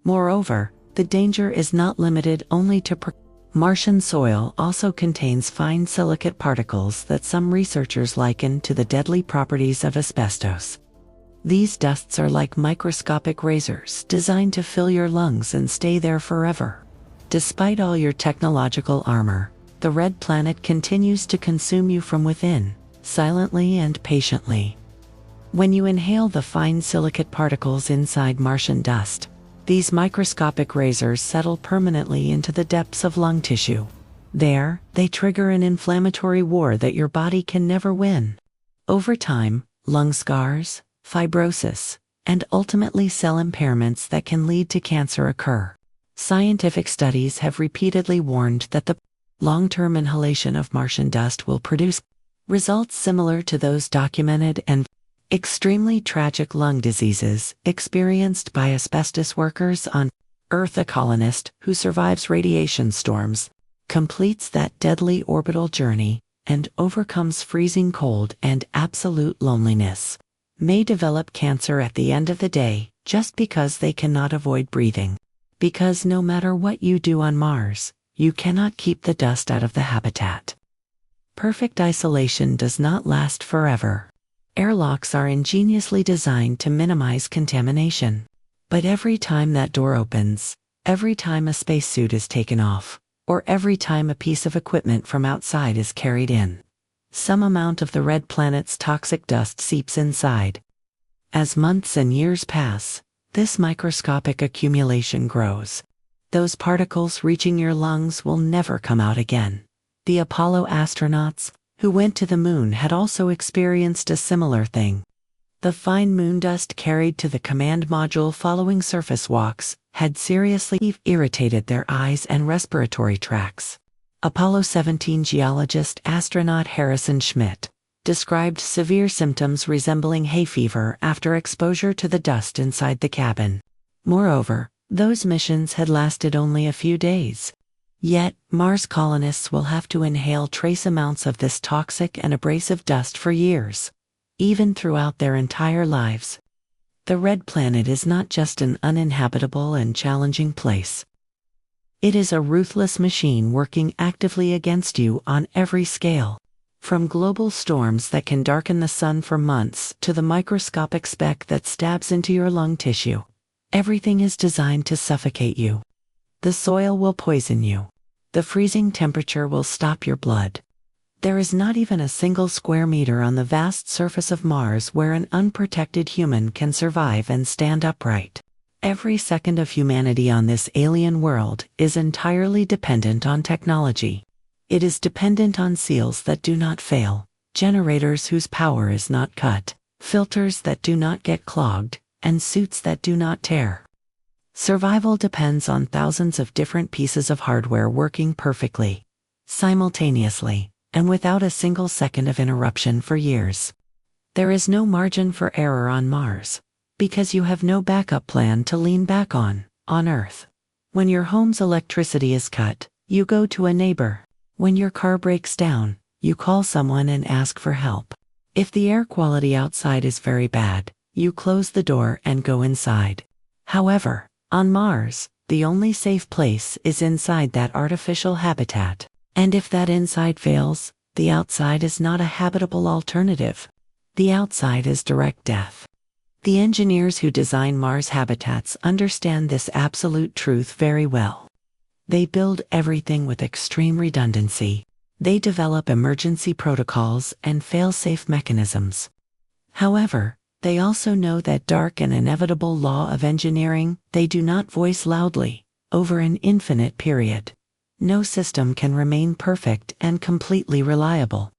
Moreover, the danger is not limited only to Martian soil also contains fine silicate particles that some researchers liken to the deadly properties of asbestos. These dusts are like microscopic razors designed to fill your lungs and stay there forever. Despite all your technological armor, the red planet continues to consume you from within, silently and patiently. When you inhale the fine silicate particles inside Martian dust, these microscopic razors settle permanently into the depths of lung tissue. There, they trigger an inflammatory war that your body can never win. Over time, lung scars, fibrosis, and ultimately cell impairments that can lead to cancer occur. Scientific studies have repeatedly warned that the long-term inhalation of Martian dust will produce results similar to those documented and extremely tragic lung diseases experienced by asbestos workers on Earth. A colonist who survives radiation storms, completes that deadly orbital journey, and overcomes freezing cold and absolute loneliness, may develop cancer at the end of the day just because they cannot avoid breathing. Because no matter what you do on Mars, you cannot keep the dust out of the habitat. Perfect isolation does not last forever. Airlocks are ingeniously designed to minimize contamination. But every time that door opens, every time a spacesuit is taken off, or every time a piece of equipment from outside is carried in, some amount of the red planet's toxic dust seeps inside. As months and years pass, this microscopic accumulation grows. Those particles reaching your lungs will never come out again. The Apollo astronauts who went to the moon had also experienced a similar thing. The fine moon dust carried to the command module following surface walks had seriously irritated their eyes and respiratory tracts. Apollo 17 geologist astronaut Harrison Schmitt described severe symptoms resembling hay fever after exposure to the dust inside the cabin. Moreover, those missions had lasted only a few days. Yet, Mars colonists will have to inhale trace amounts of this toxic and abrasive dust for years, even throughout their entire lives. The red planet is not just an uninhabitable and challenging place. It is a ruthless machine working actively against you on every scale. From global storms that can darken the sun for months to the microscopic speck that stabs into your lung tissue, everything is designed to suffocate you. The soil will poison you. The freezing temperature will stop your blood. There is not even a single square meter on the vast surface of Mars where an unprotected human can survive and stand upright. Every second of humanity on this alien world is entirely dependent on technology. It is dependent on seals that do not fail, generators whose power is not cut, filters that do not get clogged, and suits that do not tear. Survival depends on thousands of different pieces of hardware working perfectly, simultaneously, and without a single second of interruption for years. There is no margin for error on Mars, because you have no backup plan to lean back on Earth. When your home's electricity is cut, you go to a neighbor. When your car breaks down, you call someone and ask for help. If the air quality outside is very bad, you close the door and go inside. However, on Mars, the only safe place is inside that artificial habitat. And if that inside fails, the outside is not a habitable alternative. The outside is direct death. The engineers who design Mars habitats understand this absolute truth very well. They build everything with extreme redundancy. They develop emergency protocols and fail-safe mechanisms. However, they also know that dark and inevitable law of engineering they do not voice loudly, over an infinite period. No system can remain perfect and completely reliable.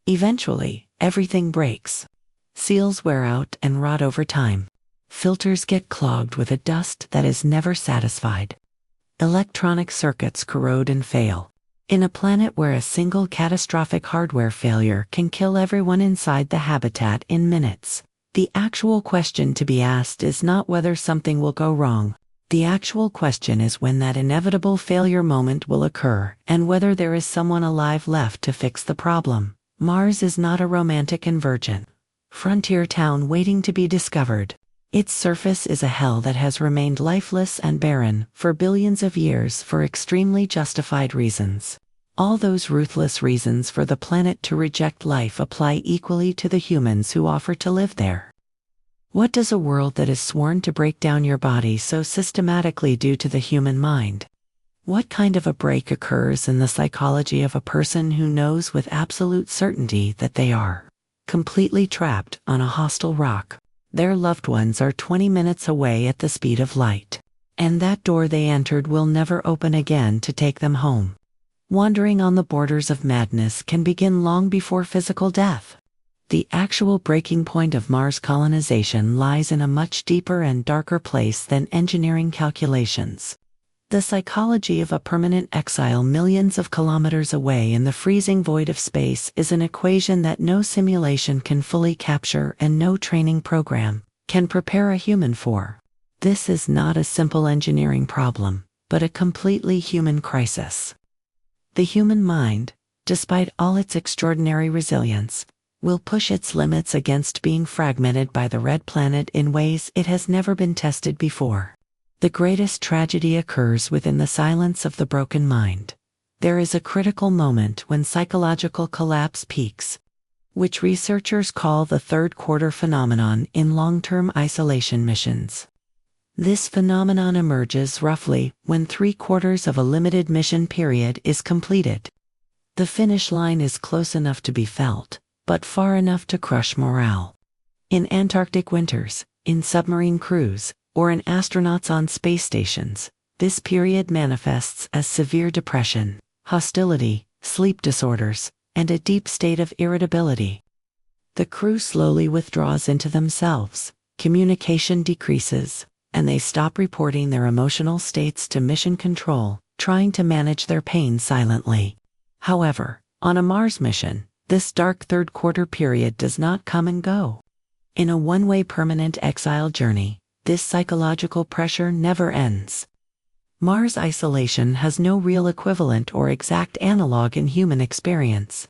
Eventually, everything breaks. Seals wear out and rot over time. Filters get clogged with a dust that is never satisfied. Electronic circuits corrode and fail. In a planet where a single catastrophic hardware failure can kill everyone inside the habitat in minutes, the actual question to be asked is not whether something will go wrong. The actual question is when that inevitable failure moment will occur and whether there is someone alive left to fix the problem. Mars is not a romantic and virgin frontier town waiting to be discovered. Its surface is a hell that has remained lifeless and barren for billions of years for extremely justified reasons. All those ruthless reasons for the planet to reject life apply equally to the humans who offer to live there. What does a world that is sworn to break down your body so systematically do to the human mind? What kind of a break occurs in the psychology of a person who knows with absolute certainty that they are completely trapped on a hostile rock? Their loved ones are 20 minutes away at the speed of light, and that door they entered will never open again to take them home. Wandering on the borders of madness can begin long before physical death. The actual breaking point of Mars colonization lies in a much deeper and darker place than engineering calculations. The psychology of a permanent exile millions of kilometers away in the freezing void of space is an equation that no simulation can fully capture and no training program can prepare a human for. This is not a simple engineering problem, but a completely human crisis. The human mind, despite all its extraordinary resilience, will push its limits against being fragmented by the red planet in ways it has never been tested before. The greatest tragedy occurs within the silence of the broken mind. There is a critical moment when psychological collapse peaks, which researchers call the third quarter phenomenon in long-term isolation missions. This phenomenon emerges roughly when 3/4 of a limited mission period is completed. The finish line is close enough to be felt, but far enough to crush morale. In Antarctic winters, in submarine crews, or in astronauts on space stations, this period manifests as severe depression, hostility, sleep disorders, and a deep state of irritability. The crew slowly withdraws into themselves, communication decreases, and they stop reporting their emotional states to mission control, trying to manage their pain silently. However, on a Mars mission, this dark third quarter period does not come and go. In a one-way permanent exile journey, this psychological pressure never ends. Mars isolation has no real equivalent or exact analog in human experience.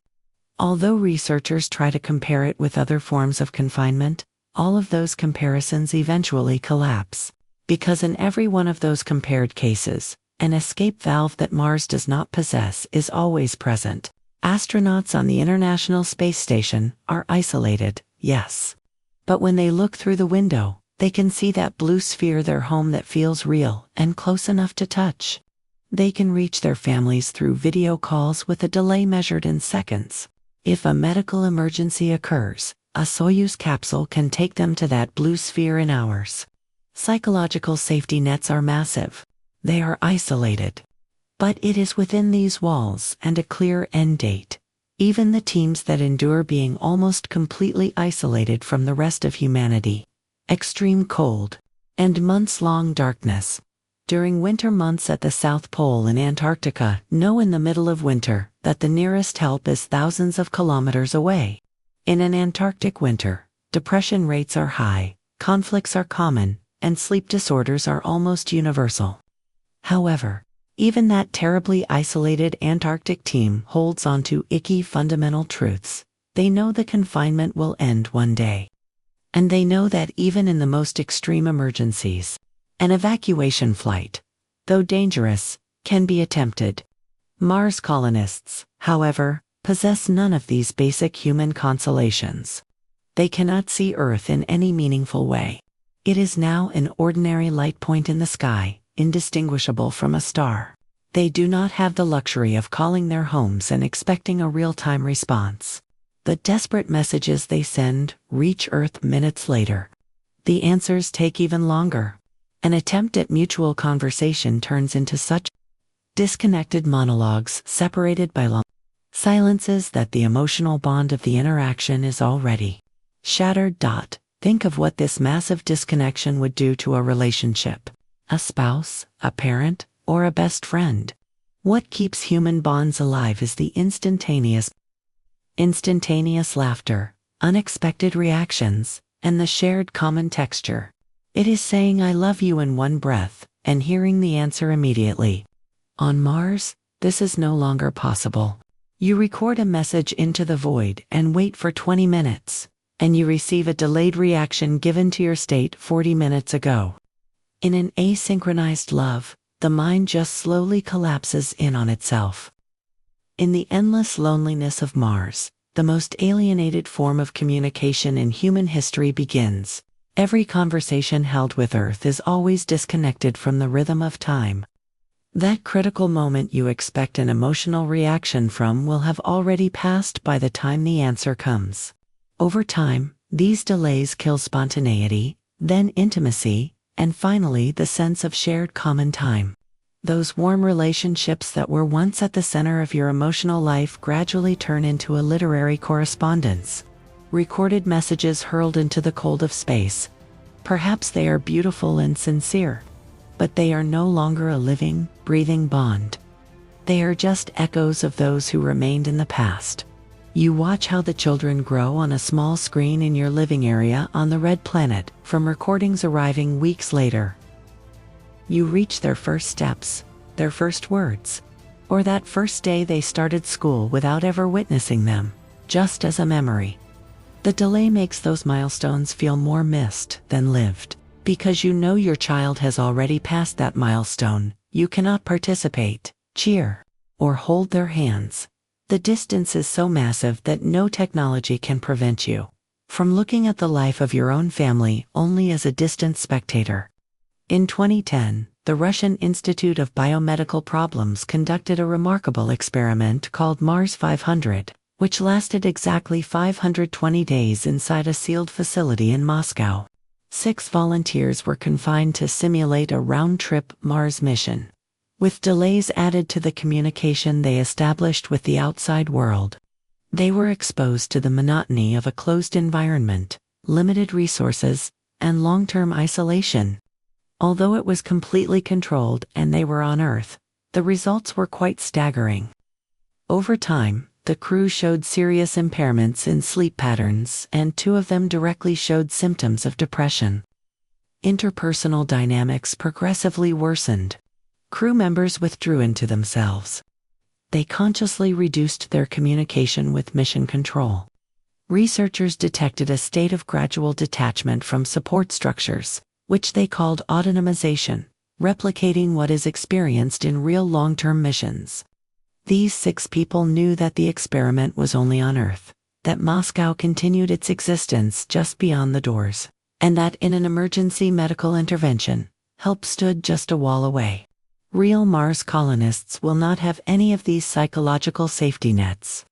Although researchers try to compare it with other forms of confinement, all of those comparisons eventually collapse, because in every one of those compared cases, an escape valve that Mars does not possess is always present. Astronauts on the International Space Station are isolated, yes. But when they look through the window, they can see that blue sphere, their home that feels real and close enough to touch. They can reach their families through video calls with a delay measured in seconds. If a medical emergency occurs, a Soyuz capsule can take them to that blue sphere in hours. Psychological safety nets are massive. They are isolated. But it is within these walls and a clear end date. Even the teams that endure being almost completely isolated from the rest of humanity, extreme cold, and months-long darkness. During winter months at the South Pole in Antarctica, know in the middle of winter that the nearest help is thousands of kilometers away. In an Antarctic winter, depression rates are high, conflicts are common, and sleep disorders are almost universal. However, even that terribly isolated Antarctic team holds on to icky fundamental truths. They know the confinement will end one day. And they know that even in the most extreme emergencies, an evacuation flight, though dangerous, can be attempted. Mars colonists, however, possess none of these basic human consolations. They cannot see Earth in any meaningful way. It is now an ordinary light point in the sky, indistinguishable from a star. They do not have the luxury of calling their homes and expecting a real-time response. The desperate messages they send reach Earth minutes later. The answers take even longer. An attempt at mutual conversation turns into such disconnected monologues separated by long silences that the emotional bond of the interaction is already shattered. Think of what this massive disconnection would do to a relationship. A spouse, a parent, or a best friend. What keeps human bonds alive is the instantaneous laughter, unexpected reactions, and the shared common texture. It is saying I love you in one breath, and hearing the answer immediately. On Mars, this is no longer possible. You record a message into the void and wait for 20 minutes. and you receive a delayed reaction given to your state 40 minutes ago. In an asynchronized love, the mind just slowly collapses in on itself. In the endless loneliness of Mars, the most alienated form of communication in human history begins. Every conversation held with Earth is always disconnected from the rhythm of time. That critical moment you expect an emotional reaction from will have already passed by the time the answer comes. Over time, these delays kill spontaneity, then intimacy, and finally the sense of shared common time. Those warm relationships that were once at the center of your emotional life gradually turn into a literary correspondence. Recorded messages hurled into the cold of space. Perhaps they are beautiful and sincere, but they are no longer a living, breathing bond. They are just echoes of those who remained in the past. You watch how the children grow on a small screen in your living area on the red planet, from recordings arriving weeks later. You reach their first steps, their first words, or that first day they started school without ever witnessing them, just as a memory. The delay makes those milestones feel more missed than lived. Because you know your child has already passed that milestone, you cannot participate, cheer, or hold their hands. The distance is so massive that no technology can prevent you from looking at the life of your own family only as a distant spectator. In 2010, the Russian Institute of Biomedical Problems conducted a remarkable experiment called Mars 500, which lasted exactly 520 days inside a sealed facility in Moscow. 6 volunteers were confined to simulate a round-trip Mars mission, with delays added to the communication they established with the outside world. They were exposed to the monotony of a closed environment, limited resources, and long-term isolation. Although it was completely controlled and they were on Earth, the results were quite staggering. Over time, the crew showed serious impairments in sleep patterns, and 2 of them directly showed symptoms of depression. Interpersonal dynamics progressively worsened. Crew members withdrew into themselves. They consciously reduced their communication with mission control. Researchers detected a state of gradual detachment from support structures, which they called autonomization, replicating what is experienced in real long-term missions. These 6 people knew that the experiment was only on Earth, that Moscow continued its existence just beyond the doors, and that in an emergency medical intervention, help stood just a wall away. Real Mars colonists will not have any of these psychological safety nets.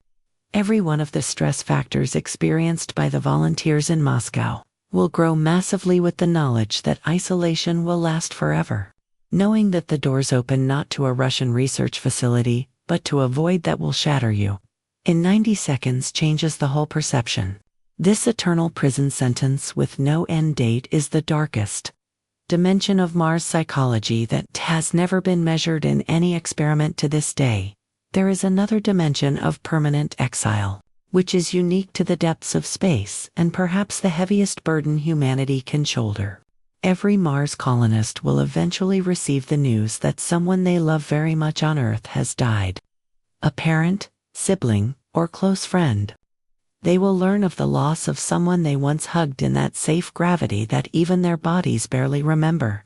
Every one of the stress factors experienced by the volunteers in Moscow will grow massively with the knowledge that isolation will last forever. Knowing that the doors open not to a Russian research facility, but to a void that will shatter you in 90 seconds changes the whole perception. This eternal prison sentence with no end date is the darkest dimension of Mars psychology that has never been measured in any experiment to this day. There is another dimension of permanent exile, which is unique to the depths of space and perhaps the heaviest burden humanity can shoulder. Every Mars colonist will eventually receive the news that someone they love very much on Earth has died. A parent, sibling, or close friend. They will learn of the loss of someone they once hugged in that safe gravity that even their bodies barely remember.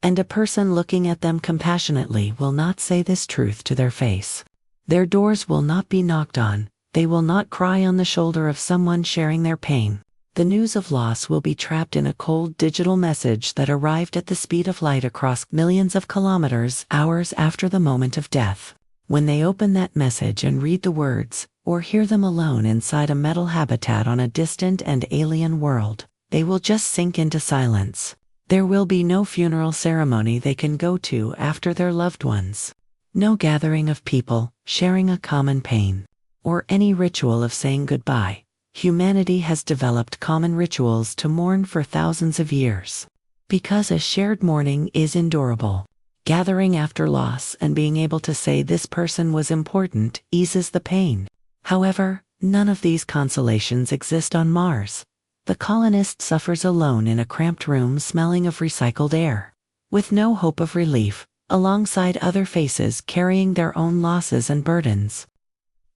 And a person looking at them compassionately will not say this truth to their face. Their doors will not be knocked on. They will not cry on the shoulder of someone sharing their pain. The news of loss will be trapped in a cold digital message that arrived at the speed of light across millions of kilometers hours after the moment of death. When they open that message and read the words, or hear them alone inside a metal habitat on a distant and alien world, they will just sink into silence. There will be no funeral ceremony they can go to after their loved ones. No gathering of people, sharing a common pain, or any ritual of saying goodbye. Humanity has developed common rituals to mourn for thousands of years. Because a shared mourning is endurable. Gathering after loss and being able to say this person was important eases the pain. However, none of these consolations exist on Mars. The colonist suffers alone in a cramped room smelling of recycled air, with no hope of relief, alongside other faces carrying their own losses and burdens.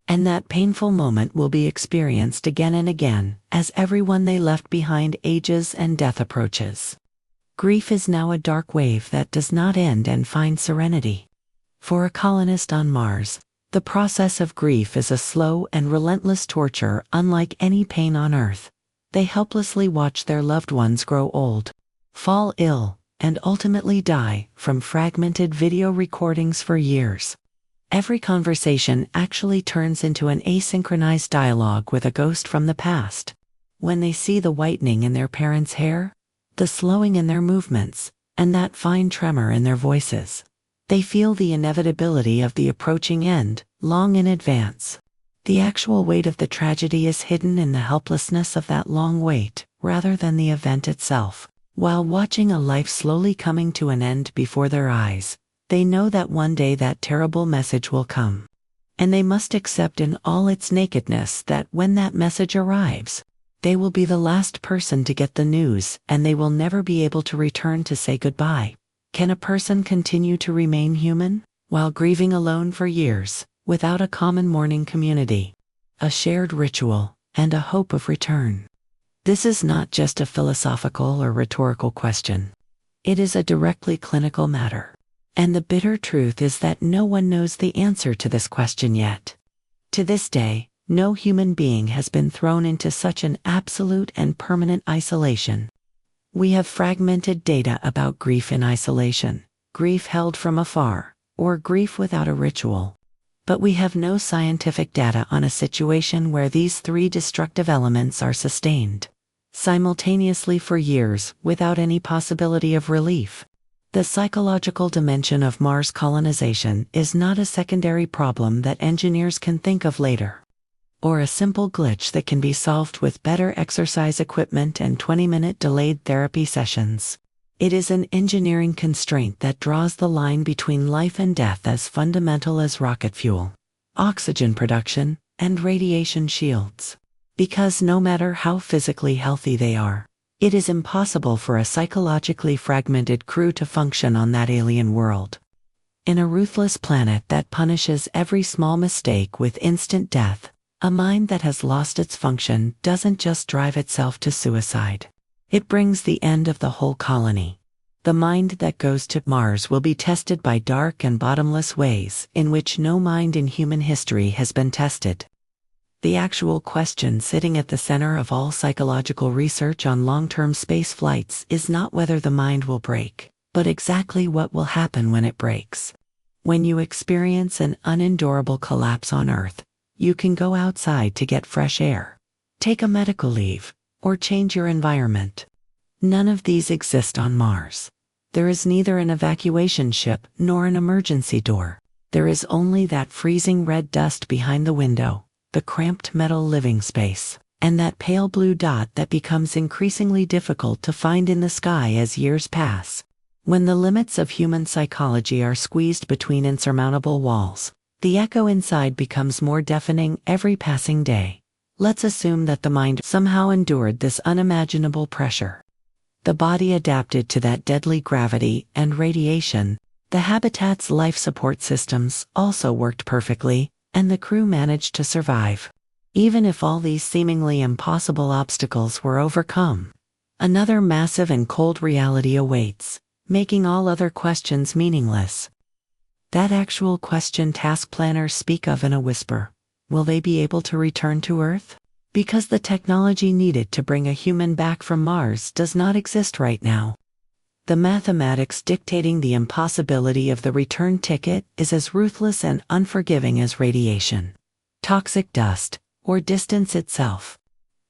And that painful moment will be experienced again and again, as everyone they left behind ages and death approaches. Grief is now a dark wave that does not end and find serenity. For a colonist on Mars, the process of grief is a slow and relentless torture unlike any pain on Earth. They helplessly watch their loved ones grow old, fall ill, and ultimately die from fragmented video recordings for years. Every conversation actually turns into an asynchronized dialogue with a ghost from the past. When they see the whitening in their parents' hair, the slowing in their movements, and that fine tremor in their voices, they feel the inevitability of the approaching end, long in advance. The actual weight of the tragedy is hidden in the helplessness of that long wait, rather than the event itself. While watching a life slowly coming to an end before their eyes, they know that one day that terrible message will come. And they must accept in all its nakedness that when that message arrives, they will be the last person to get the news, and they will never be able to return to say goodbye. Can a person continue to remain human, while grieving alone for years, without a common mourning community, a shared ritual, and a hope of return? This is not just a philosophical or rhetorical question. It is a directly clinical matter. And the bitter truth is that no one knows the answer to this question yet. To this day, no human being has been thrown into such an absolute and permanent isolation. We have fragmented data about grief in isolation, grief held from afar, or grief without a ritual. But we have no scientific data on a situation where these three destructive elements are sustained simultaneously for years without any possibility of relief. The psychological dimension of Mars colonization is not a secondary problem that engineers can think of later, or a simple glitch that can be solved with better exercise equipment and 20-minute delayed therapy sessions. It is an engineering constraint that draws the line between life and death as fundamental as rocket fuel, oxygen production, and radiation shields. Because no matter how physically healthy they are, it is impossible for a psychologically fragmented crew to function on that alien world. In a ruthless planet that punishes every small mistake with instant death, a mind that has lost its function doesn't just drive itself to suicide. It brings the end of the whole colony. The mind that goes to Mars will be tested by dark and bottomless ways in which no mind in human history has been tested. The actual question sitting at the center of all psychological research on long-term space flights is not whether the mind will break, but exactly what will happen when it breaks. When you experience an unendurable collapse on Earth, you can go outside to get fresh air, take a medical leave, or change your environment. None of these exist on Mars. There is neither an evacuation ship nor an emergency door. There is only that freezing red dust behind the window, the cramped metal living space, and that pale blue dot that becomes increasingly difficult to find in the sky as years pass. When the limits of human psychology are squeezed between insurmountable walls, the echo inside becomes more deafening every passing day. Let's assume that the mind somehow endured this unimaginable pressure. The body adapted to that deadly gravity and radiation. The habitat's life support systems also worked perfectly, and the crew managed to survive. Even if all these seemingly impossible obstacles were overcome, another massive and cold reality awaits, making all other questions meaningless. That actual question task planners speak of in a whisper. Will they be able to return to Earth? Because the technology needed to bring a human back from Mars does not exist right now. The mathematics dictating the impossibility of the return ticket is as ruthless and unforgiving as radiation, toxic dust, or distance itself.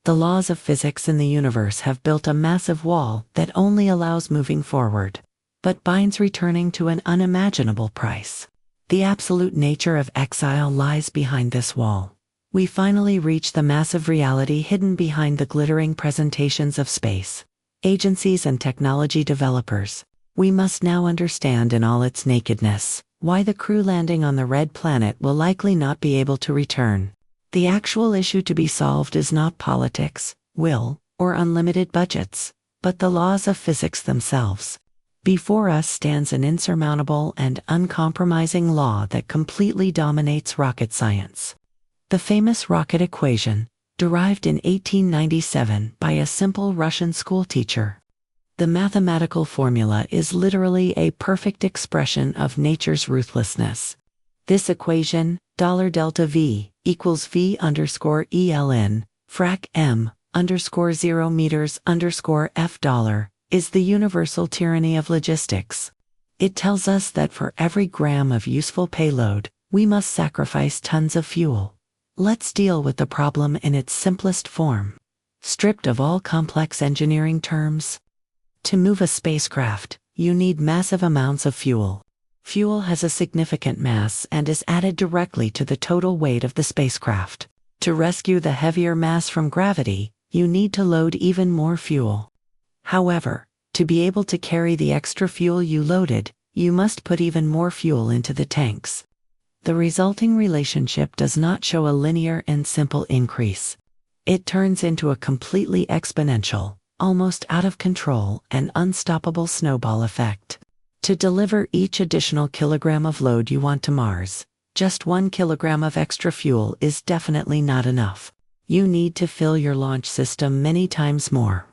The laws of physics in the universe have built a massive wall that only allows moving forward, but binds returning to an unimaginable price. The absolute nature of exile lies behind this wall. We finally reach the massive reality hidden behind the glittering presentations of space. Agencies and technology developers, we must now understand in all its nakedness why the crew landing on the red planet will likely not be able to return. The actual issue to be solved is not politics, will, or unlimited budgets, but the laws of physics themselves. Before us stands an insurmountable and uncompromising law that completely dominates rocket science. The famous rocket equation, derived in 1897 by a simple Russian schoolteacher. The mathematical formula is literally a perfect expression of nature's ruthlessness. This equation, $delta V equals V underscore ELN, frac M underscore 0 meters underscore F dollar, is the universal tyranny of logistics. It tells us that for every gram of useful payload, we must sacrifice tons of fuel. Let's deal with the problem in its simplest form. Stripped of all complex engineering terms. To move a spacecraft, you need massive amounts of fuel. Fuel has a significant mass and is added directly to the total weight of the spacecraft. To rescue the heavier mass from gravity, you need to load even more fuel. However, to be able to carry the extra fuel you loaded, you must put even more fuel into the tanks. The resulting relationship does not show a linear and simple increase. It turns into a completely exponential, almost out of control and unstoppable snowball effect. To deliver each additional kilogram of load you want to Mars, just 1 kilogram of extra fuel is definitely not enough. You need to fill your launch system many times more.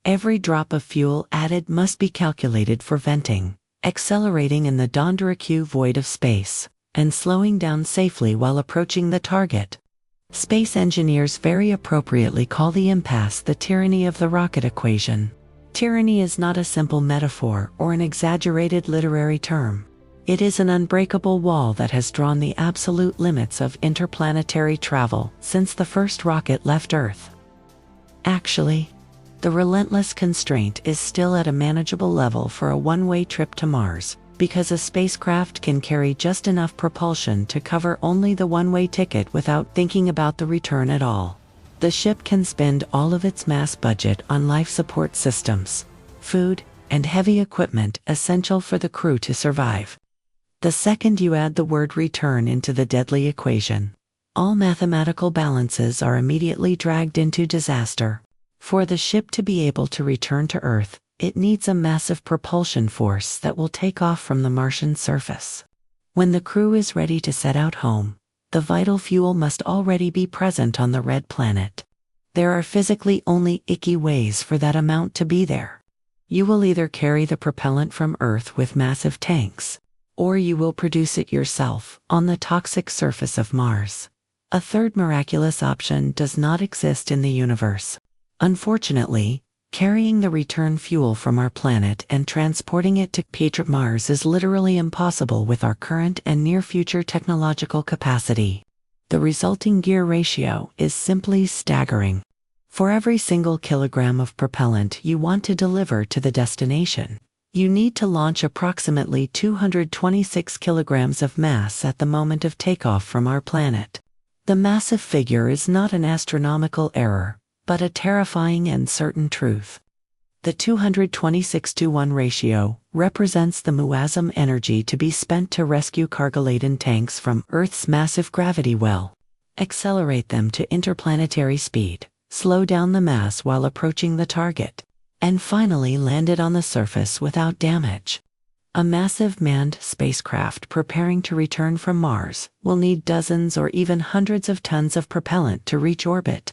Every drop of fuel added must be calculated for venting, accelerating in the Dondarricu void of space, and slowing down safely while approaching the target. Space engineers very appropriately call the impasse the tyranny of the rocket equation. Tyranny is not a simple metaphor or an exaggerated literary term. It is an unbreakable wall that has drawn the absolute limits of interplanetary travel since the first rocket left Earth. Actually, the relentless constraint is still at a manageable level for a one-way trip to Mars, because a spacecraft can carry just enough propulsion to cover only the one-way ticket without thinking about the return at all. The ship can spend all of its mass budget on life support systems, food, and heavy equipment essential for the crew to survive. The second you add the word return into the deadly equation, all mathematical balances are immediately dragged into disaster. For the ship to be able to return to Earth, it needs a massive propulsion force that will take off from the Martian surface. When the crew is ready to set out home, the vital fuel must already be present on the red planet. There are physically only icky ways for that amount to be there. You will either carry the propellant from Earth with massive tanks, or you will produce it yourself on the toxic surface of Mars. A third miraculous option does not exist in the universe. Unfortunately, carrying the return fuel from our planet and transporting it to Mars is literally impossible with our current and near-future technological capacity. The resulting gear ratio is simply staggering. For every single kilogram of propellant you want to deliver to the destination, you need to launch approximately 226 kilograms of mass at the moment of takeoff from our planet. The massive figure is not an astronomical error, but a terrifying and certain truth. The 226-to-1 ratio represents the muazzam energy to be spent to rescue cargo-laden tanks from Earth's massive gravity well, accelerate them to interplanetary speed, slow down the mass while approaching the target, and finally land it on the surface without damage. A massive manned spacecraft preparing to return from Mars will need dozens or even hundreds of tons of propellant to reach orbit.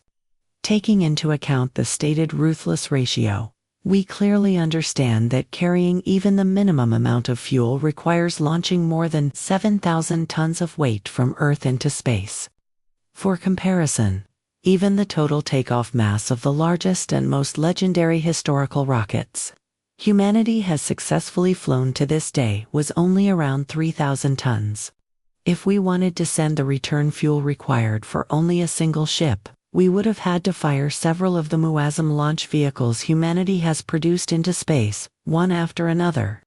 Taking into account the stated ruthless ratio, we clearly understand that carrying even the minimum amount of fuel requires launching more than 7,000 tons of weight from Earth into space. For comparison, even the total takeoff mass of the largest and most legendary historical rockets humanity has successfully flown to this day was only around 3,000 tons. If we wanted to send the return fuel required for only a single ship, we would have had to fire several of the muazzam launch vehicles humanity has produced into space, one after another.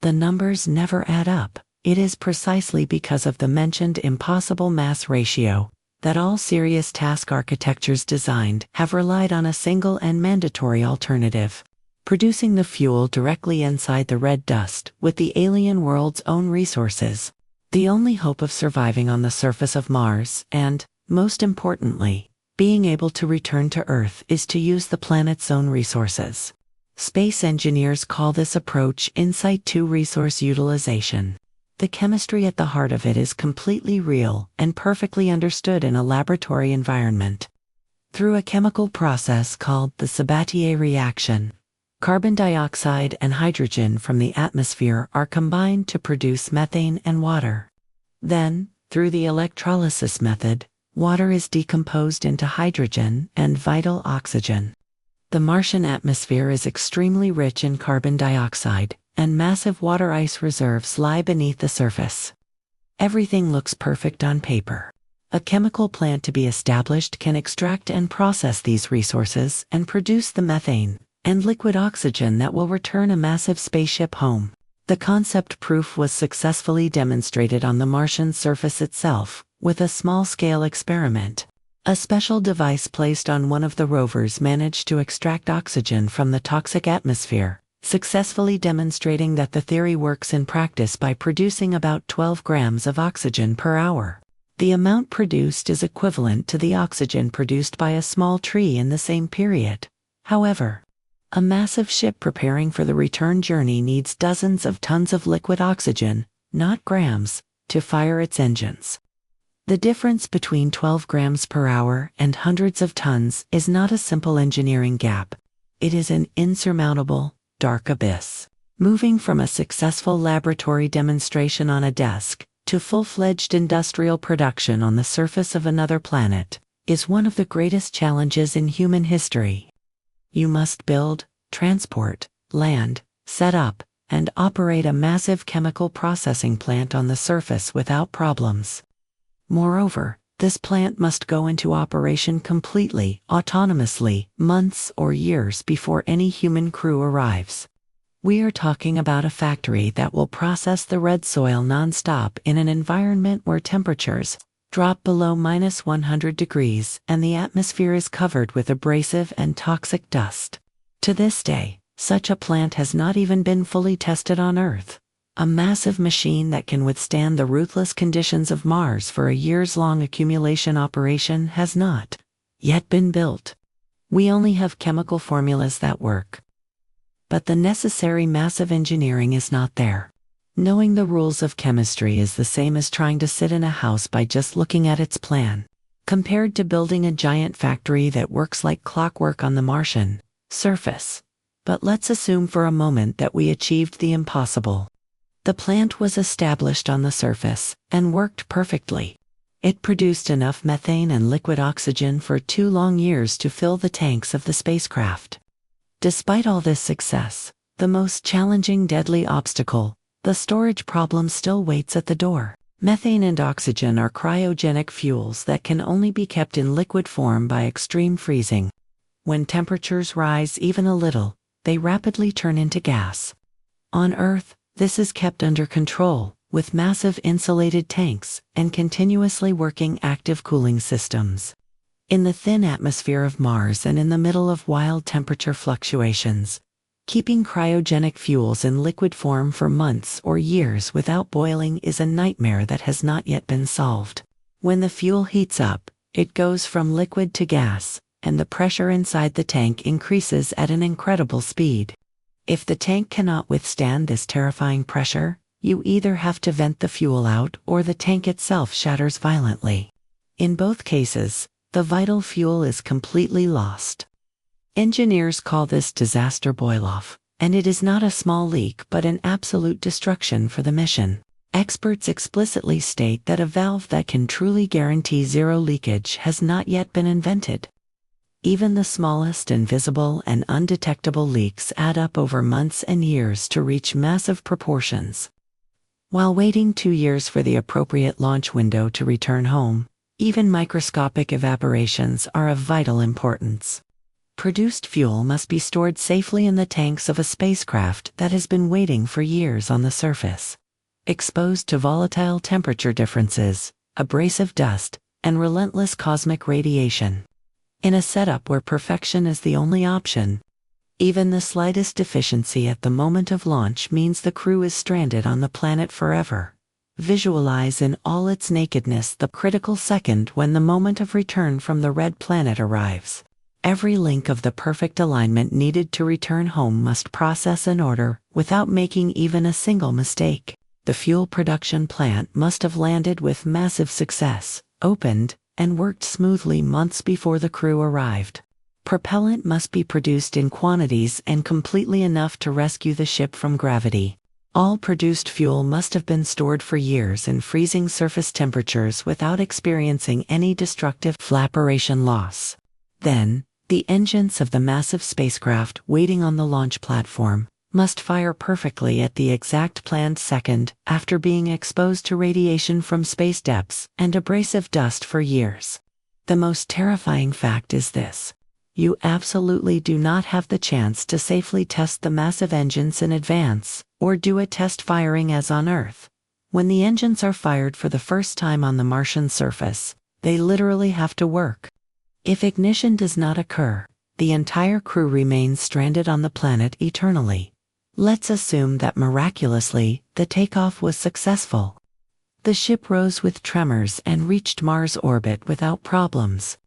The numbers never add up. It is precisely because of the mentioned impossible mass ratio that all serious task architectures designed have relied on a single and mandatory alternative: producing the fuel directly inside the red dust with the alien world's own resources. The only hope of surviving on the surface of Mars and, most importantly, being able to return to Earth is to use the planet's own resources. Space engineers call this approach in situ resource utilization. The chemistry at the heart of it is completely real and perfectly understood in a laboratory environment. Through a chemical process called the Sabatier reaction, carbon dioxide and hydrogen from the atmosphere are combined to produce methane and water. Then, through the electrolysis method, water is decomposed into hydrogen and vital oxygen. The Martian atmosphere is extremely rich in carbon dioxide, and massive water ice reserves lie beneath the surface. Everything looks perfect on paper. A chemical plant to be established can extract and process these resources and produce the methane and liquid oxygen that will return a massive spaceship home. The concept proof was successfully demonstrated on the Martian surface itself, with a small-scale experiment. A special device placed on one of the rovers managed to extract oxygen from the toxic atmosphere, successfully demonstrating that the theory works in practice by producing about 12 grams of oxygen per hour. The amount produced is equivalent to the oxygen produced by a small tree in the same period. However, a massive ship preparing for the return journey needs dozens of tons of liquid oxygen, not grams, to fire its engines. The difference between 12 grams per hour and hundreds of tons is not a simple engineering gap. It is an insurmountable, dark abyss. Moving from a successful laboratory demonstration on a desk to full-fledged industrial production on the surface of another planet is one of the greatest challenges in human history. You must build, transport, land, set up, and operate a massive chemical processing plant on the surface without problems. Moreover, this plant must go into operation completely, autonomously, months or years before any human crew arrives. We are talking about a factory that will process the red soil non-stop in an environment where temperatures drop below -100 degrees and the atmosphere is covered with abrasive and toxic dust. To this day, such a plant has not even been fully tested on Earth. A massive machine that can withstand the ruthless conditions of Mars for a years-long accumulation operation has not yet been built. We only have chemical formulas that work. But the necessary massive engineering is not there. Knowing the rules of chemistry is the same as trying to sit in a house by just looking at its plan, compared to building a giant factory that works like clockwork on the Martian surface. But let's assume for a moment that we achieved the impossible. The plant was established on the surface and worked perfectly. It produced enough methane and liquid oxygen for 2 long years to fill the tanks of the spacecraft. Despite all this success, the most challenging deadly obstacle, the storage problem, still waits at the door. Methane and oxygen are cryogenic fuels that can only be kept in liquid form by extreme freezing. When temperatures rise even a little, they rapidly turn into gas. On Earth, this is kept under control, with massive insulated tanks and continuously working active cooling systems. In the thin atmosphere of Mars and in the middle of wild temperature fluctuations, keeping cryogenic fuels in liquid form for months or years without boiling is a nightmare that has not yet been solved. When the fuel heats up, it goes from liquid to gas, and the pressure inside the tank increases at an incredible speed. If the tank cannot withstand this terrifying pressure, you either have to vent the fuel out or the tank itself shatters violently. In both cases, the vital fuel is completely lost. Engineers call this disaster boil-off, and it is not a small leak but an absolute destruction for the mission. Experts explicitly state that a valve that can truly guarantee zero leakage has not yet been invented. Even the smallest invisible and undetectable leaks add up over months and years to reach massive proportions. While waiting 2 years for the appropriate launch window to return home, even microscopic evaporations are of vital importance. Produced fuel must be stored safely in the tanks of a spacecraft that has been waiting for years on the surface, exposed to volatile temperature differences, abrasive dust, and relentless cosmic radiation. In a setup where perfection is the only option, even the slightest deficiency at the moment of launch means the crew is stranded on the planet forever. Visualize in all its nakedness the critical second when the moment of return from the red planet arrives. Every link of the perfect alignment needed to return home must process in order without making even a single mistake. The fuel production plant must have landed with massive success, opened, and worked smoothly months before the crew arrived. Propellant must be produced in quantities and completely enough to rescue the ship from gravity. All produced fuel must have been stored for years in freezing surface temperatures without experiencing any destructive flappation loss. Then, the engines of the massive spacecraft waiting on the launch platform must fire perfectly at the exact planned second after being exposed to radiation from space depths and abrasive dust for years. The most terrifying fact is this: you absolutely do not have the chance to safely test the massive engines in advance, or do a test firing as on Earth. When the engines are fired for the first time on the Martian surface, they literally have to work. If ignition does not occur, the entire crew remains stranded on the planet eternally. Let's assume that miraculously, the takeoff was successful. The ship rose with tremors and reached Mars orbit without problems.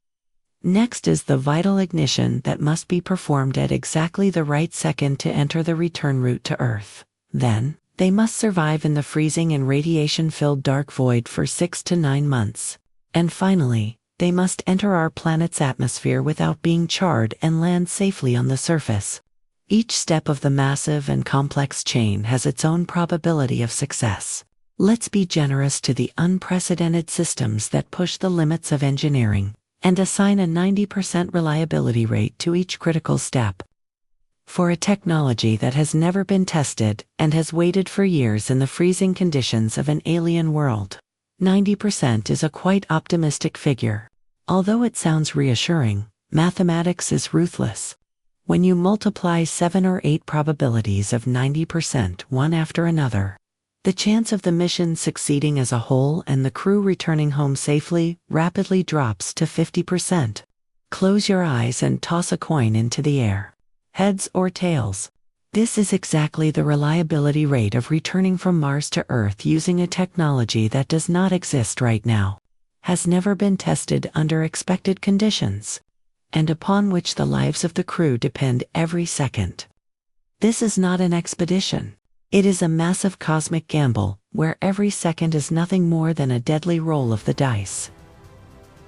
Next is the vital ignition that must be performed at exactly the right second to enter the return route to Earth. Then, they must survive in the freezing and radiation-filled dark void for 6 to 9 months. And finally, they must enter our planet's atmosphere without being charred and land safely on the surface. Each step of the massive and complex chain has its own probability of success. Let's be generous to the unprecedented systems that push the limits of engineering, and assign a 90% reliability rate to each critical step. For a technology that has never been tested and has waited for years in the freezing conditions of an alien world, 90% is a quite optimistic figure. Although it sounds reassuring, mathematics is ruthless. When you multiply 7 or 8 probabilities of 90% one after another, the chance of the mission succeeding as a whole and the crew returning home safely rapidly drops to 50%. Close your eyes and toss a coin into the air. Heads or tails. This is exactly the reliability rate of returning from Mars to Earth using a technology that does not exist right now, has never been tested under expected conditions, and upon which the lives of the crew depend every second. This is not an expedition. It is a massive cosmic gamble, where every second is nothing more than a deadly roll of the dice.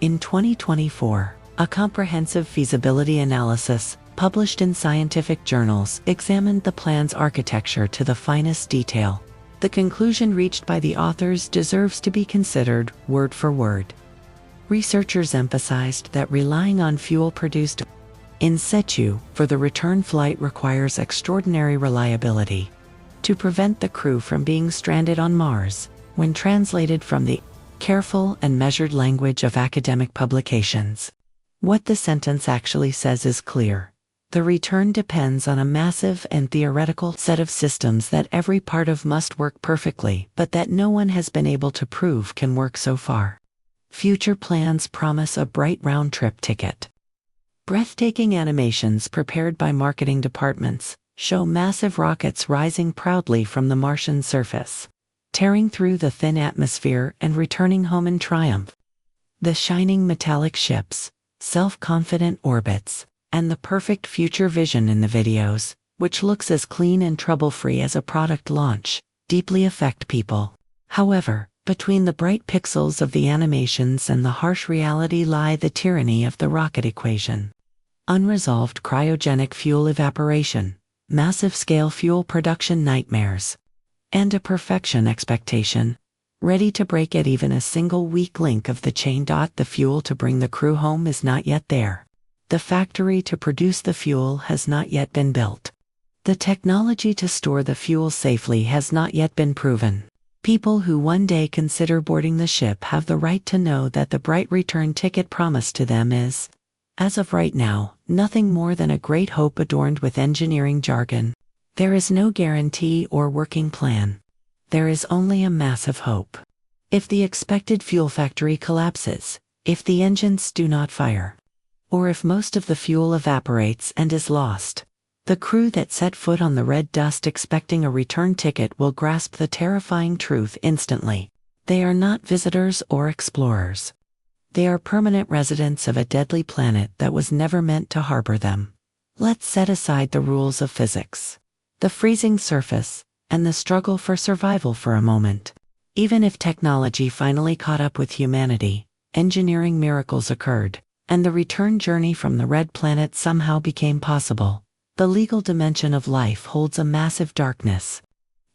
In 2024, a comprehensive feasibility analysis, published in scientific journals, examined the plan's architecture to the finest detail. The conclusion reached by the authors deserves to be considered word for word. Researchers emphasized that relying on fuel produced in situ for the return flight requires extraordinary reliability. To prevent the crew from being stranded on Mars, when translated from the careful and measured language of academic publications, what the sentence actually says is clear. The return depends on a massive and theoretical set of systems that every part of must work perfectly, but that no one has been able to prove can work so far. Future plans promise a bright round-trip ticket. Breathtaking animations prepared by marketing departments show massive rockets rising proudly from the Martian surface, tearing through the thin atmosphere and returning home in triumph. The shining metallic ships, self-confident orbits, and the perfect future vision in the videos, which looks as clean and trouble-free as a product launch, deeply affect people. However, between the bright pixels of the animations and the harsh reality lie the tyranny of the rocket equation. Unresolved cryogenic fuel evaporation, massive-scale fuel production nightmares, and a perfection expectation, ready to break at even a single weak link of the chain. The fuel to bring the crew home is not yet there. The factory to produce the fuel has not yet been built. The technology to store the fuel safely has not yet been proven. People who one day consider boarding the ship have the right to know that the bright return ticket promised to them is, as of right now, nothing more than a great hope adorned with engineering jargon. There is no guarantee or working plan. There is only a massive hope. If the expected fuel factory collapses, if the engines do not fire, or if most of the fuel evaporates and is lost, the crew that set foot on the red dust expecting a return ticket will grasp the terrifying truth instantly. They are not visitors or explorers. They are permanent residents of a deadly planet that was never meant to harbor them. Let's set aside the rules of physics. The freezing surface, and the struggle for survival for a moment. Even if technology finally caught up with humanity, engineering miracles occurred, and the return journey from the red planet somehow became possible. The legal dimension of life holds a massive darkness.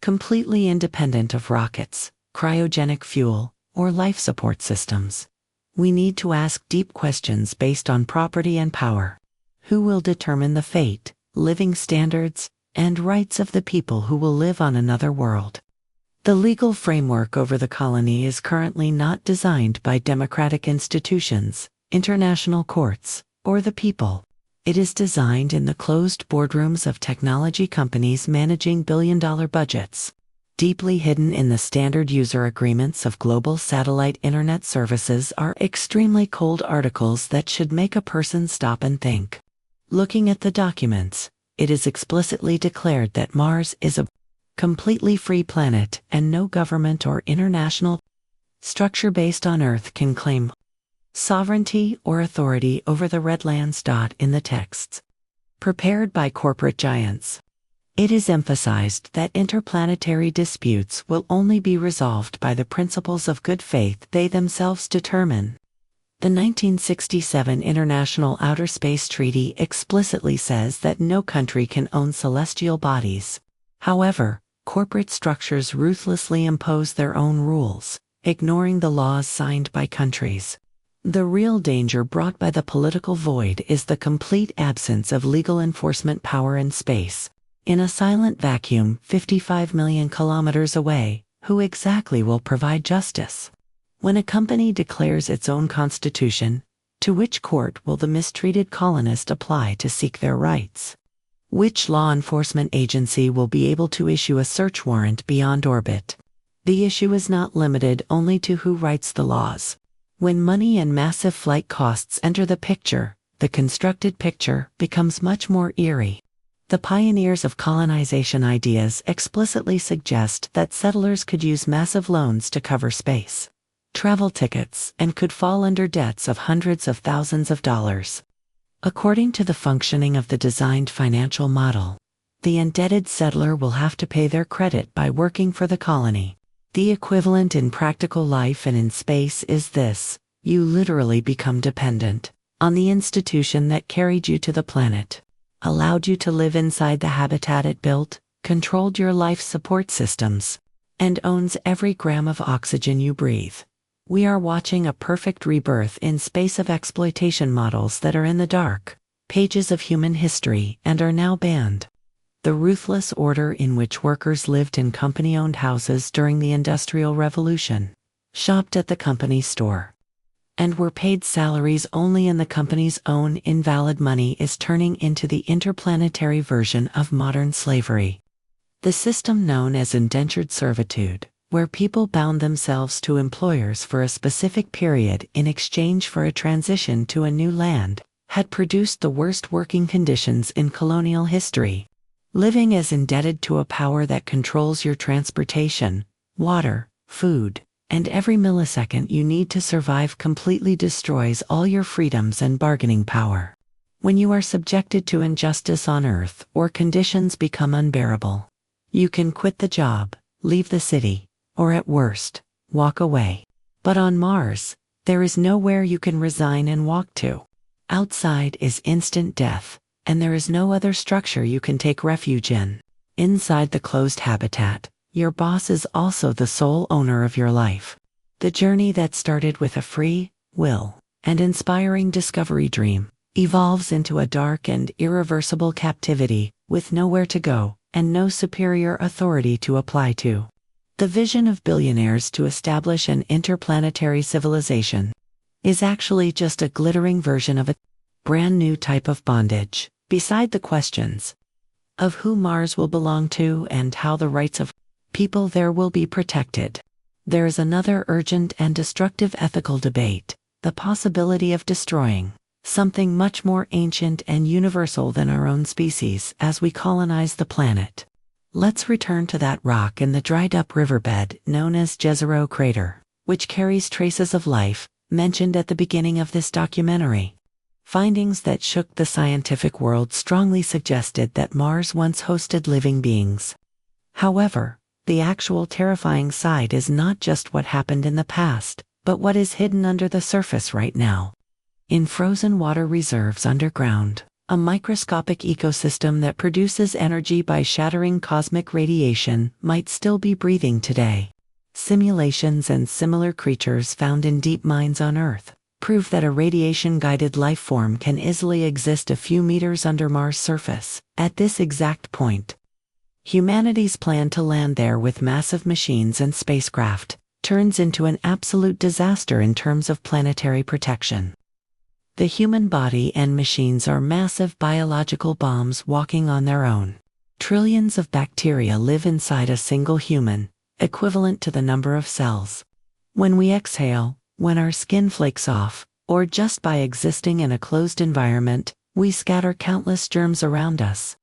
Completely independent of rockets, cryogenic fuel, or life support systems. We need to ask deep questions based on property and power. Who will determine the fate, living standards, and rights of the people who will live on another world? The legal framework over the colony is currently not designed by democratic institutions, international courts, or the people. It is designed in the closed boardrooms of technology companies managing billion-dollar budgets. Deeply hidden in the standard user agreements of global satellite internet services are extremely cold articles that should make a person stop and think. Looking at the documents, it is explicitly declared that Mars is a completely free planet and no government or international structure based on Earth can claim sovereignty or authority over the red lands. In the texts prepared by corporate giants, it is emphasized that interplanetary disputes will only be resolved by the principles of good faith they themselves determine. The 1967 International Outer Space Treaty explicitly says that no country can own celestial bodies. However, corporate structures ruthlessly impose their own rules, ignoring the laws signed by countries. The real danger brought by the political void is the complete absence of legal enforcement power in space. In a silent vacuum 55 million kilometers away, who exactly will provide justice? When a company declares its own constitution, to which court will the mistreated colonist apply to seek their rights? Which law enforcement agency will be able to issue a search warrant beyond orbit? The issue is not limited only to who writes the laws. When money and massive flight costs enter the picture, the constructed picture becomes much more eerie. The pioneers of colonization ideas explicitly suggest that settlers could use massive loans to cover space travel tickets and could fall under debts of hundreds of thousands of dollars. According to the functioning of the designed financial model, the indebted settler will have to pay their credit by working for the colony. The equivalent in practical life and in space is this: you literally become dependent on the institution that carried you to the planet, allowed you to live inside the habitat it built, controlled your life support systems, and owns every gram of oxygen you breathe. We are watching a perfect rebirth in space of exploitation models that are in the dark pages of human history and are now banned. The ruthless order in which workers lived in company-owned houses during the Industrial Revolution, shopped at the company store, and were paid salaries only in the company's own invalid money is turning into the interplanetary version of modern slavery. The system known as indentured servitude, where people bound themselves to employers for a specific period in exchange for a transition to a new land, had produced the worst working conditions in colonial history. Living as indebted to a power that controls your transportation, water, food, and every millisecond you need to survive completely destroys all your freedoms and bargaining power. When you are subjected to injustice on Earth or conditions become unbearable, you can quit the job, leave the city, or at worst, walk away. But on Mars, there is nowhere you can resign and walk to. Outside is instant death, and there is no other structure you can take refuge in. Inside the closed habitat, your boss is also the sole owner of your life. The journey that started with a free will and inspiring discovery dream evolves into a dark and irreversible captivity with nowhere to go and no superior authority to apply to. The vision of billionaires to establish an interplanetary civilization is actually just a glittering version of a brand new type of bondage. Beside the questions of who Mars will belong to and how the rights of people there will be protected, there is another urgent and destructive ethical debate: the possibility of destroying something much more ancient and universal than our own species as we colonize the planet. Let's return to that rock in the dried-up riverbed known as Jezero Crater, which carries traces of life mentioned at the beginning of this documentary. Findings that shook the scientific world strongly suggested that Mars once hosted living beings. However, the actual terrifying side is not just what happened in the past, but what is hidden under the surface right now. In frozen water reserves underground, a microscopic ecosystem that produces energy by shattering cosmic radiation might still be breathing today. Simulations and similar creatures found in deep mines on Earth prove that a radiation-guided life form can easily exist a few meters under Mars' surface. At this exact point, humanity's plan to land there with massive machines and spacecraft turns into an absolute disaster in terms of planetary protection. The human body and machines are massive biological bombs walking on their own. Trillions of bacteria live inside a single human, equivalent to the number of cells. When we exhale, when our skin flakes off, or just by existing in a closed environment, we scatter countless germs around us.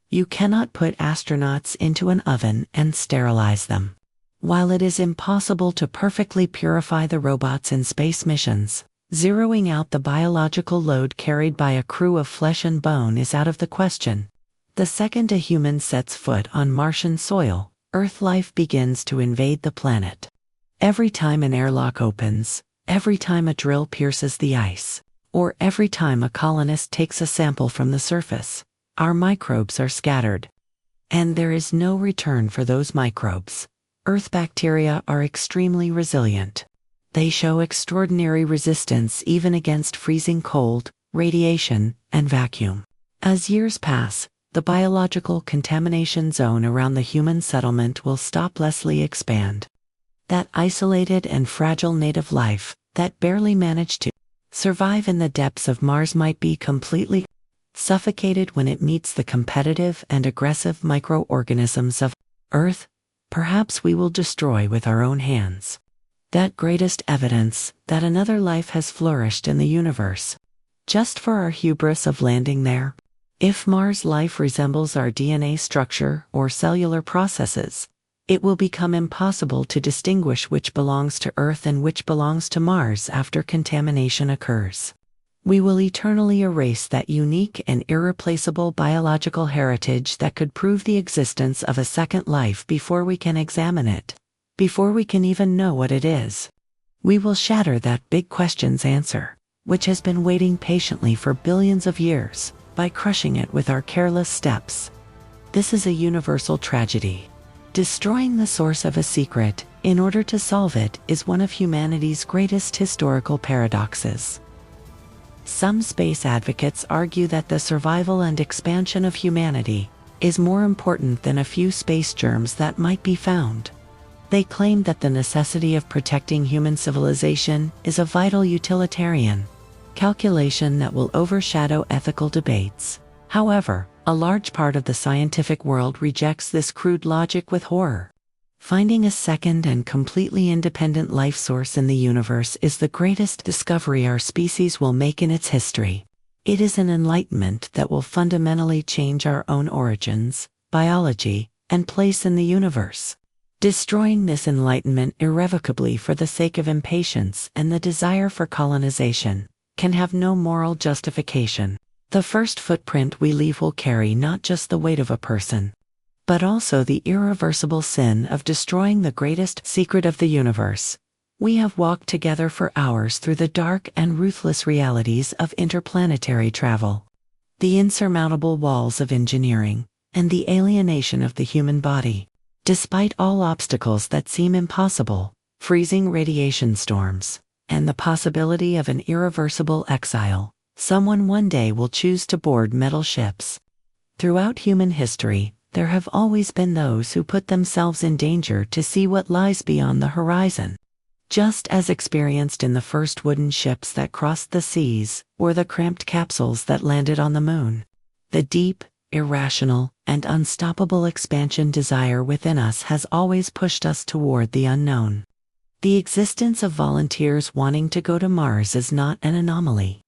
You cannot put astronauts into an oven and sterilize them. While it is impossible to perfectly purify the robots in space missions, zeroing out the biological load carried by a crew of flesh and bone is out of the question. The second a human sets foot on Martian soil, Earth life begins to invade the planet. Every time an airlock opens, every time a drill pierces the ice, or every time a colonist takes a sample from the surface, our microbes are scattered. And there is no return for those microbes. Earth bacteria are extremely resilient. They show extraordinary resistance even against freezing cold, radiation, and vacuum. As years pass, the biological contamination zone around the human settlement will stoplessly expand. That isolated and fragile native life that barely managed to survive in the depths of Mars might be completely suffocated when it meets the competitive and aggressive microorganisms of Earth. Perhaps we will destroy with our own hands that greatest evidence that another life has flourished in the universe, just for our hubris of landing there. If Mars life resembles our DNA structure or cellular processes, it will become impossible to distinguish which belongs to Earth and which belongs to Mars after contamination occurs. We will eternally erase that unique and irreplaceable biological heritage that could prove the existence of a second life before we can examine it, before we can even know what it is. We will shatter that big question's answer, which has been waiting patiently for billions of years, by crushing it with our careless steps. This is a universal tragedy. Destroying the source of a secret, in order to solve it, is one of humanity's greatest historical paradoxes. Some space advocates argue that the survival and expansion of humanity is more important than a few space germs that might be found. They claim that the necessity of protecting human civilization is a vital utilitarian calculation that will overshadow ethical debates. However, a large part of the scientific world rejects this crude logic with horror. Finding a second and completely independent life source in the universe is the greatest discovery our species will make in its history. It is an enlightenment that will fundamentally change our own origins, biology, and place in the universe. Destroying this enlightenment irrevocably for the sake of impatience and the desire for colonization can have no moral justification. The first footprint we leave will carry not just the weight of a person, but also the irreversible sin of destroying the greatest secret of the universe. We have walked together for hours through the dark and ruthless realities of interplanetary travel, the insurmountable walls of engineering, and the alienation of the human body. Despite all obstacles that seem impossible, freezing radiation storms, and the possibility of an irreversible exile, someone one day will choose to board metal ships. Throughout human history, there have always been those who put themselves in danger to see what lies beyond the horizon. Just as experienced in the first wooden ships that crossed the seas, or the cramped capsules that landed on the moon. The deep, irrational, and unstoppable expansion desire within us has always pushed us toward the unknown. The existence of volunteers wanting to go to Mars is not an anomaly.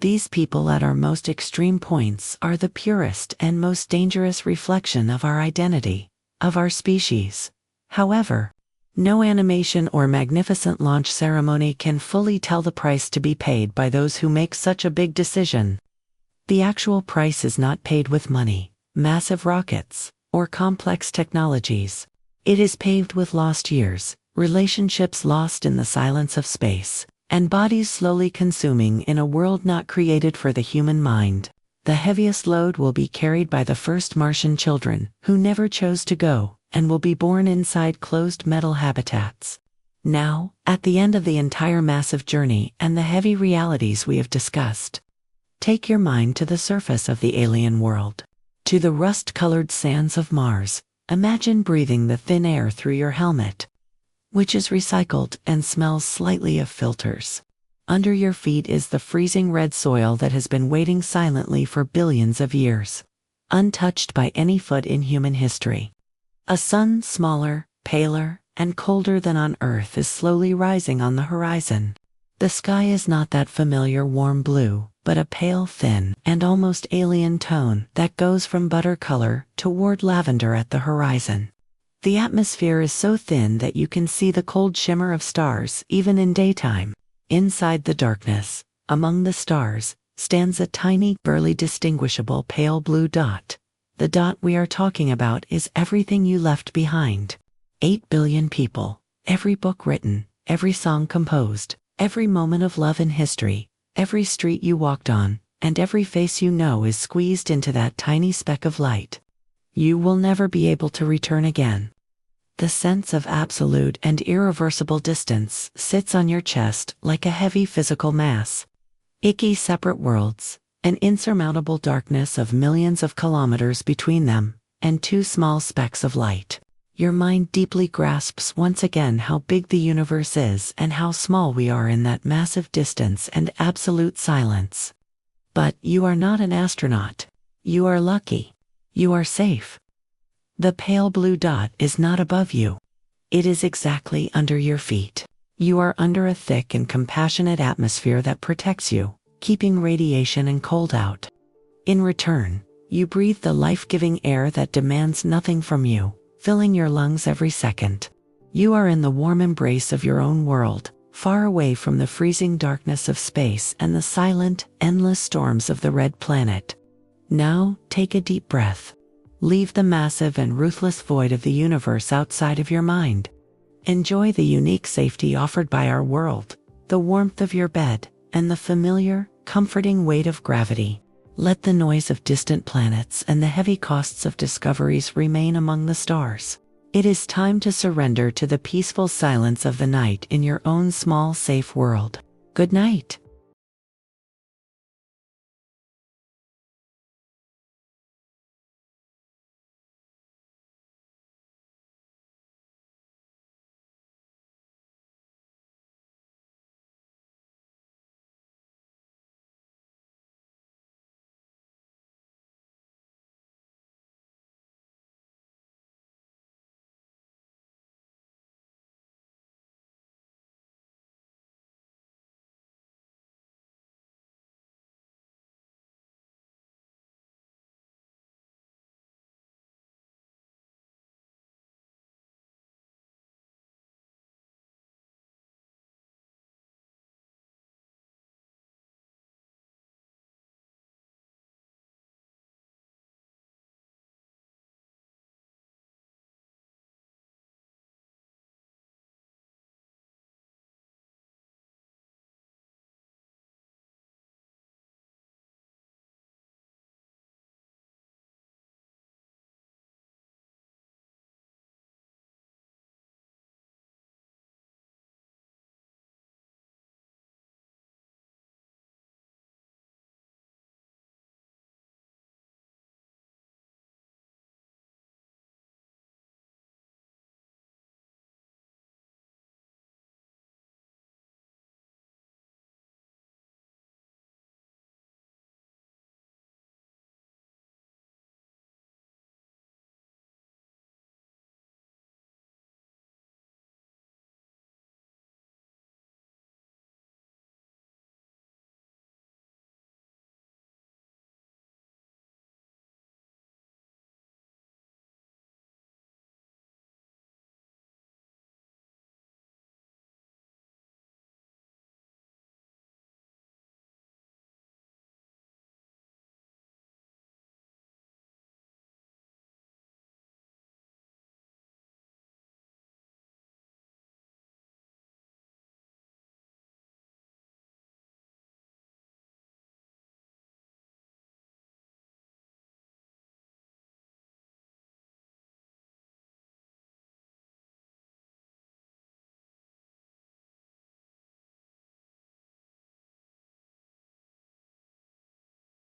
These people at our most extreme points are the purest and most dangerous reflection of our identity, of our species. However, no animation or magnificent launch ceremony can fully tell the price to be paid by those who make such a big decision. The actual price is not paid with money, massive rockets, or complex technologies. It is paved with lost years, relationships lost in the silence of space, and bodies slowly consuming in a world not created for the human mind. The heaviest load will be carried by the first Martian children, who never chose to go, and will be born inside closed metal habitats. Now, at the end of the entire massive journey and the heavy realities we have discussed, take your mind to the surface of the alien world. To the rust-colored sands of Mars. Imagine breathing the thin air through your helmet, which is recycled and smells slightly of filters. Under your feet is the freezing red soil that has been waiting silently for billions of years, untouched by any foot in human history. A sun smaller, paler, and colder than on Earth is slowly rising on the horizon. The sky is not that familiar warm blue, but a pale, thin, and almost alien tone that goes from butter color toward lavender at the horizon. The atmosphere is so thin that you can see the cold shimmer of stars even in daytime. Inside the darkness, among the stars, stands a tiny, barely distinguishable pale blue dot. The dot we are talking about is everything you left behind. 8 billion people, every book written, every song composed, every moment of love in history, every street you walked on, and every face you know is squeezed into that tiny speck of light. You will never be able to return again. The sense of absolute and irreversible distance sits on your chest like a heavy physical mass. Icky separate worlds, an insurmountable darkness of millions of kilometers between them, and two small specks of light. Your mind deeply grasps once again how big the universe is and how small we are in that massive distance and absolute silence. But you are not an astronaut. You are lucky. You are safe. The pale blue dot is not above you. It is exactly under your feet. You are under a thick and compassionate atmosphere that protects you, keeping radiation and cold out. In return, you breathe the life-giving air that demands nothing from you, filling your lungs every second. You are in the warm embrace of your own world, far away from the freezing darkness of space and the silent, endless storms of the red planet. Now, take a deep breath. Leave the massive and ruthless void of the universe outside of your mind. Enjoy the unique safety offered by our world, the warmth of your bed, and the familiar, comforting weight of gravity. Let the noise of distant planets and the heavy costs of discoveries remain among the stars. It is time to surrender to the peaceful silence of the night in your own small, safe world. Good night.